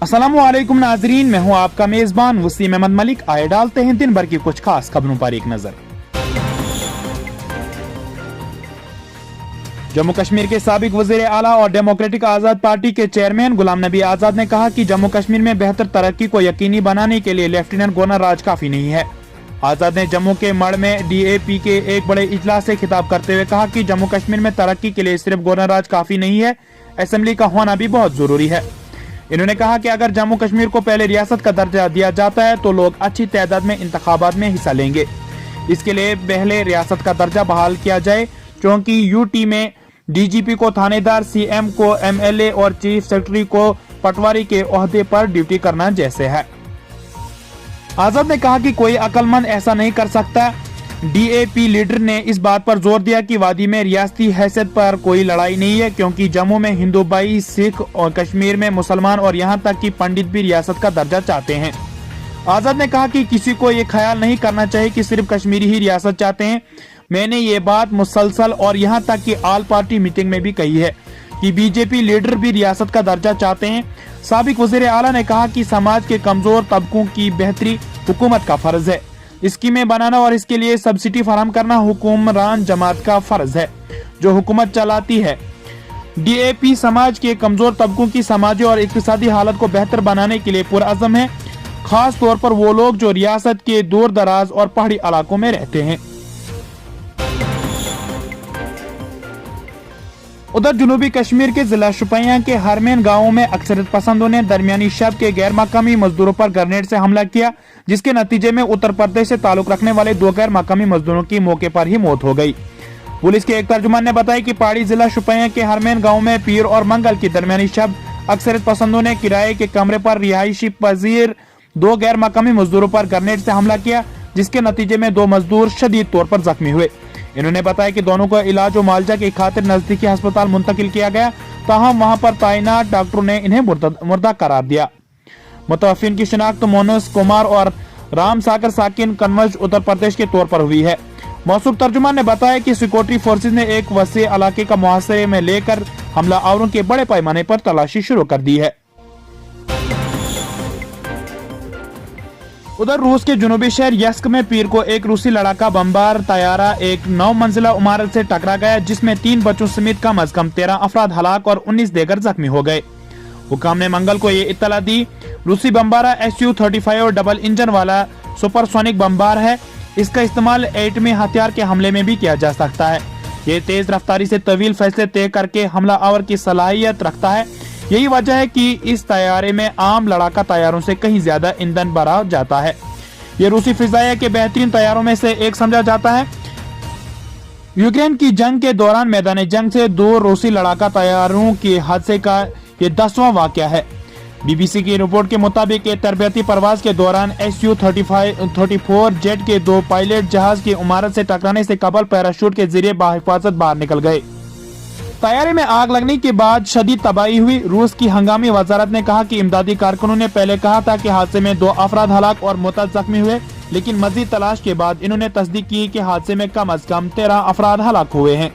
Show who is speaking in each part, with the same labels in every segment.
Speaker 1: अस्सलामु अलैकुम नाजरीन, मैं हूं आपका मेजबान वसीम अहमद मलिक। आए डालते हैं दिन भर की कुछ खास खबरों पर एक नजर। जम्मू कश्मीर के साबिक वजीर आला और डेमोक्रेटिक आजाद पार्टी के चेयरमैन गुलाम नबी आजाद ने कहा कि जम्मू कश्मीर में बेहतर तरक्की को यकीनी बनाने के लिए लेफ्टिनेंट गवर्नर राज काफी नहीं है। आजाद ने जम्मू के मड़ में DAP के एक बड़े इजलास से खिताब करते हुए कहा कि जम्मू कश्मीर में तरक्की के लिए सिर्फ गवर्नर राज काफी नहीं है, असेंबली का होना भी बहुत जरूरी है। इन्होंने कहा कि अगर जम्मू कश्मीर को पहले रियासत का दर्जा दिया जाता है तो लोग अच्छी तादाद में इंतखाबात में हिस्सा लेंगे। इसके लिए पहले रियासत का दर्जा बहाल किया जाए, क्योंकि UT में DGP को थानेदार, CM को MLA और चीफ सेक्रेटरी को पटवारी के ओहदे पर ड्यूटी करना जैसे है। आजाद ने कहा कि कोई अक्लमंद ऐसा नहीं कर सकता। DAP लीडर ने इस बात पर जोर दिया कि वादी में रियासती हैसियत पर कोई लड़ाई नहीं है, क्योंकि जम्मू में हिंदू भाई, सिख और कश्मीर में मुसलमान और यहाँ तक कि पंडित भी रियासत का दर्जा चाहते हैं। आजाद ने कहा कि किसी को ये ख्याल नहीं करना चाहिए कि सिर्फ कश्मीरी ही रियासत चाहते हैं। मैंने ये बात मुसलसल और यहाँ तक कि ऑल पार्टी मीटिंग में भी कही है कि BJP लीडर भी रियासत का दर्जा चाहते हैं। साबिक वज़ीर आला ने कहा कि समाज के कमजोर तबकों की बेहतरी हुकूमत का फर्ज है। स्कीमें बनाना और इसके लिए सब्सिडी फराहम करना हुक्मरान जमात का फर्ज है जो हुकूमत चलाती है। DAP समाज के कमजोर तबकों की समाजी और इक्तिसादी हालत को बेहतर बनाने के लिए पुरअज़म है, खास तौर पर वो लोग जो रियासत के दूर दराज और पहाड़ी इलाकों में रहते हैं। उधर जनूबी कश्मीर के जिला शुपियां के हरमेन गांवों में अक्सरियत पसंदों ने दरमियानी शब के गैर मकामी मजदूरों पर ग्रेनेड से हमला किया, जिसके नतीजे में उत्तर प्रदेश से ताल्लुक रखने वाले 2 गैर मकामी मजदूरों की मौके पर ही मौत हो गई। पुलिस के एक तर्जुमान ने बताया कि पहाड़ी जिला शुपियां के हरमेन गाँव में पीर और मंगल की दरमियानी शब अक्सरियत पसंदों ने किराए के कमरे पर रिहायशी पजीर 2 गैर मकामी मजदूरों पर ग्रेनेड से हमला किया, जिसके नतीजे में 2 मजदूर शदीद तौर पर जख्मी हुए। इन्होंने बताया कि दोनों को इलाज और मुआवजा की खातिर नजदीकी अस्पताल मुंतकिल किया गया, ताहम वहां पर तैनात डॉक्टरों ने इन्हें मुर्दा करार दिया। मुतवफ्फिन की शिनाख्त मोनस कुमार और राम सागर साकिन कन्वज उत्तर प्रदेश के तौर पर हुई है। मौसूफ तर्जुमान ने बताया कि सिक्योरिटी फोर्सेज ने एक वसी इलाके का मुहासरे में लेकर हमला आवरों के बड़े पैमाने पर तलाशी शुरू कर दी है। उधर रूस के जनूबी शहर यस्क में पीर को एक रूसी लड़ाका बमबार तैयारा एक 9 मंजिला इमारत से टकरा गया, जिसमें 3 बच्चों समेत कम अज कम 13 अफराद हलाक और 19 देगर जख्मी हो गए। हुकाम ने मंगल को ये इत्तला दी। रूसी बमबारा Su-35 और डबल इंजन वाला सुपरसोनिक बमबार है। इसका इस्तेमाल एटमी हथियार के हमले में भी किया जा सकता है। ये तेज रफ्तारी से तवील फैसले तय करके हमला आवर की सलाहियत रखता है। यही वजह है कि इस तैयारे में आम लड़ाका तैयारों से कहीं ज्यादा ईंधन भरा जाता है। ये रूसी फिजाइया के बेहतरीन तैयारों में से एक समझा जाता है। यूक्रेन की जंग के दौरान मैदान जंग से 2 रूसी लड़ाका तैयारों के हादसे का ये 10वां वाकया है। BBC की रिपोर्ट के मुताबिक तरबियती परवाज के दौरान Su-34 जेट के 2 पायलट जहाज की इमारत से टकराने से कबल पैराशूट के जरिए बाहिफाजत बाहर निकल गए। तैयारे में आग लगने के बाद शदीद तबाही हुई। रूस की हंगामी वजारत ने कहा कि इमदादी कारकुनों ने पहले कहा था कि हादसे में 2 अफराद हलाक और मुतअद्दिद जख्मी हुए, लेकिन मजीद तलाश के बाद इन्होंने तस्दीक की कि हादसे में कम अज कम 13 अफराद हलाक हुए हैं।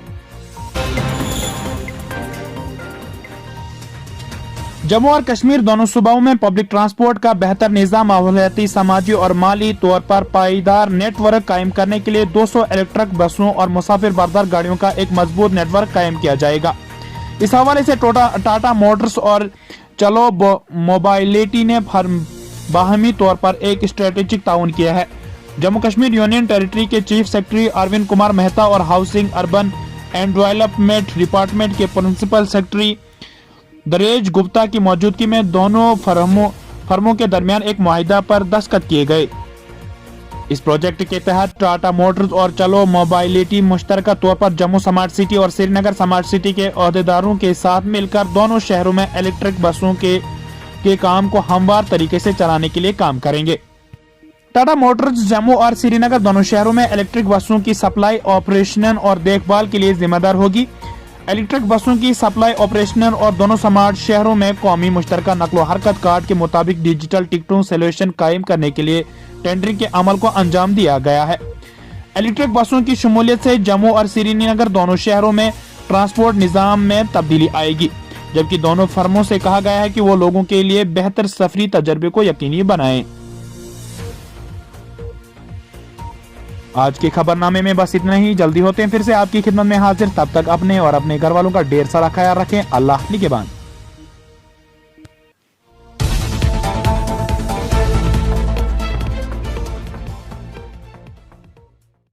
Speaker 1: जम्मू और कश्मीर दोनों सूबाओं में पब्लिक ट्रांसपोर्ट का बेहतर निजाम, माहौलियाती, समाजी और माली तौर पर पायदार नेटवर्क कायम करने के लिए 200 इलेक्ट्रिक बसों और मुसाफिर बरदार गाड़ियों का एक मजबूत नेटवर्क कायम किया जाएगा। इस हवाले से टाटा मोटर्स और चलो मोबाइलिटी ने बाहमी तौर पर एक स्ट्रेटेजिक ताउन किया है। जम्मू कश्मीर यूनियन टेरिटरी के चीफ सेक्रेटरी अरविंद कुमार मेहता और housing, urban and development department के प्रिंसिपल सेक्रेटरी दरेज गुप्ता की मौजूदगी में दोनों फर्मों के दरमियान एक मुआहिदा पर दस्तखत किए गए। इस प्रोजेक्ट के तहत टाटा मोटर्स और चलो मोबाइलिटी मुश्तरका तौर पर जम्मू स्मार्ट सिटी और श्रीनगर स्मार्ट सिटी के अहदेदारों के साथ मिलकर दोनों शहरों में इलेक्ट्रिक बसों के काम को हमवार तरीके से चलाने के लिए काम करेंगे। टाटा मोटर्स जम्मू और श्रीनगर दोनों शहरों में इलेक्ट्रिक बसों की सप्लाई, ऑपरेशन और देखभाल के लिए जिम्मेदार होगी। इलेक्ट्रिक बसों की सप्लाई, ऑपरेशनल और दोनों स्मार्ट शहरों में कौमी मुश्तरका नकलो हरकत कार्ड के मुताबिक डिजिटल टिकटों सोल्यूशन कायम करने के लिए टेंडरिंग के अमल को अंजाम दिया गया है। इलेक्ट्रिक बसों की शमूलियत से जम्मू और श्रीनगर दोनों शहरों में ट्रांसपोर्ट निजाम में तब्दीली आएगी। जबकि दोनों फर्मों से कहा गया है कि वो लोगों के लिए बेहतर सफरी तजर्बे को यकीनी बनाएं। आज के खबरनामे में बस इतना ही। जल्दी होते हैं फिर से आपकी खिदमत में हाजिर। तब तक अपने और अपने घर वालों का ढेर सारा ख्याल रखें। अल्लाह निगहबान।